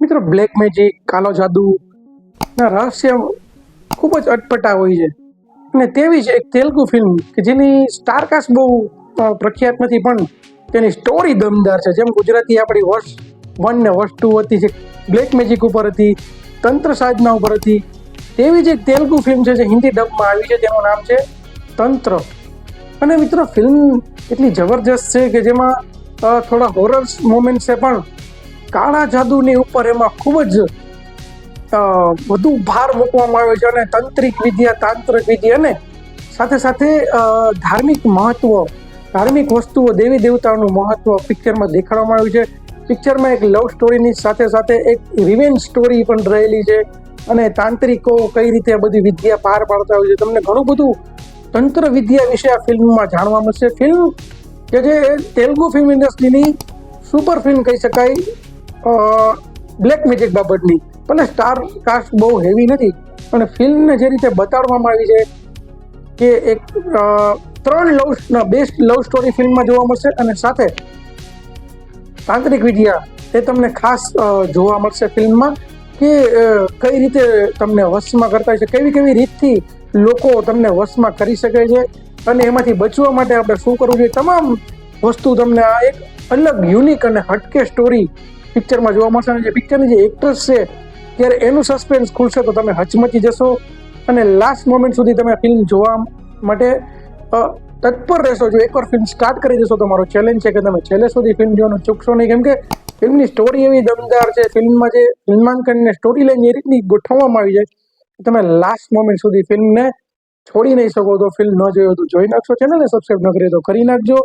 મિત્રો black magic, કાલો જાદુ ના રહસ્ય ખૂબ જ અટપટા હોય છે. અને તેવી જ એક તેલુગુ ફિલ્મ કે જેની સ્ટારકાસ્ટ બહુ પ્રખ્યાત નથી, પણ તેની સ્ટોરી દમદાર છે. જેમ ગુજરાતી આપણી વર્ષ 1 ને વર્ષ 2 હતી, જે બ્લેક મેજિક ઉપર હતી, તંત્ર સાધના ઉપર હતી, તેવી જ એક તેલુગુ ફિલ્મ છે જે હિન્દી ડબમાં આવી છે, તેનું નામ છે તંત્ર. અને મિત્રો ફિલ્મ એટલી જબરજસ્ત છે કે જેમાં થોડા હોરર મોમેન્ટ છે, પણ કાળા જાદુની ઉપર એમાં ખૂબ જ વધુ ભાર મૂકવામાં આવ્યો છે. અને તંત્રિક વિદ્યા, તાંત્રિક વિદ્યા અને સાથે સાથે ધાર્મિક મહત્વ, ધાર્મિક વસ્તુઓ, દેવી દેવતાઓનું મહત્વ પિક્ચરમાં દેખાડવામાં આવ્યું છે. પિક્ચરમાં એક લવ સ્ટોરીની સાથે સાથે એક રિવેન્જ સ્ટોરી પણ રહેલી છે. અને તાંત્રિકો કઈ રીતે આ બધી વિદ્યા પાર પાડતા હોય છે, તમને ઘણું બધું તંત્ર વિદ્યા વિશે આ ફિલ્મમાં જાણવા મળશે. ફિલ્મ કે જે તેલુગુ ફિલ્મ ઇન્ડસ્ટ્રીની સુપર ફિલ્મ કહી શકાય બ્લેક મેજિક બાબતની. પણ સ્ટાર કાસ્ટ બહુ હેવી નથી, અને ફિલ્મને જે રીતે બતાડવામાં આવી છે કે એક 3 બેસ્ટ લવ સ્ટોરી ફિલ્મમાં જોવા મળશે, અને સાથે તાંત્રિક વિદ્યા એ તમને ખાસ જોવા મળશે ફિલ્મમાં, કે કઈ રીતે તમને વશમાં કરતા છે, કેવી કેવી રીતથી લોકો તમને વશમાં કરી શકે છે, અને એમાંથી બચવા માટે આપણે શું કરવું જોઈએ. તમામ વસ્તુ તમને આ એક અલગ યુનિક અને હટકે સ્ટોરી પિક્ચરમાં જોવા મળશે. અને જે પિક્ચરની જે એક્ટ્રેસ છે, ત્યારે એનું સસ્પેન્સ ખુલશે તો તમે હચમચી જશો, અને લાસ્ટ મોમેન્ટ સુધી તમે ફિલ્મ જોવા માટે તત્પર રહેશો. જો એકવાર ફિલ્મ સ્ટાર્ટ કરી દેશો તો મારો ચેલેન્જ છે કે તમે છેલ્લે સુધી ફિલ્મ જોવાનું ચૂકશો નહીં, કેમ કે ફિલ્મની સ્ટોરી એવી દમદાર છે. ફિલ્મમાં જે ફિલ્માંકન ને સ્ટોરી લાઈન એ રીતની ગોઠવવામાં આવી જાય કે તમે લાસ્ટ મોમેન્ટ સુધી ફિલ્મને છોડી નહીં શકો. તો ફિલ્મ ન જોયો તો જોઈ નાખશો, ચેનલને સબસ્ક્રાઈબ ન કરી તો કરી નાખજો.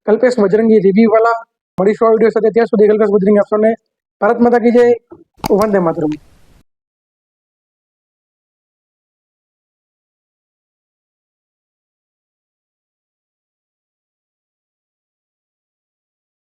કલ્પેશ બજરંગી રિવ્યુ વાળા મળીશું આ વિડીયો સાથે. ત્યાં સુધી કલ્પેશ બજરંગી આપશોને ભારત માતા કી જય, વંદે માતરમ.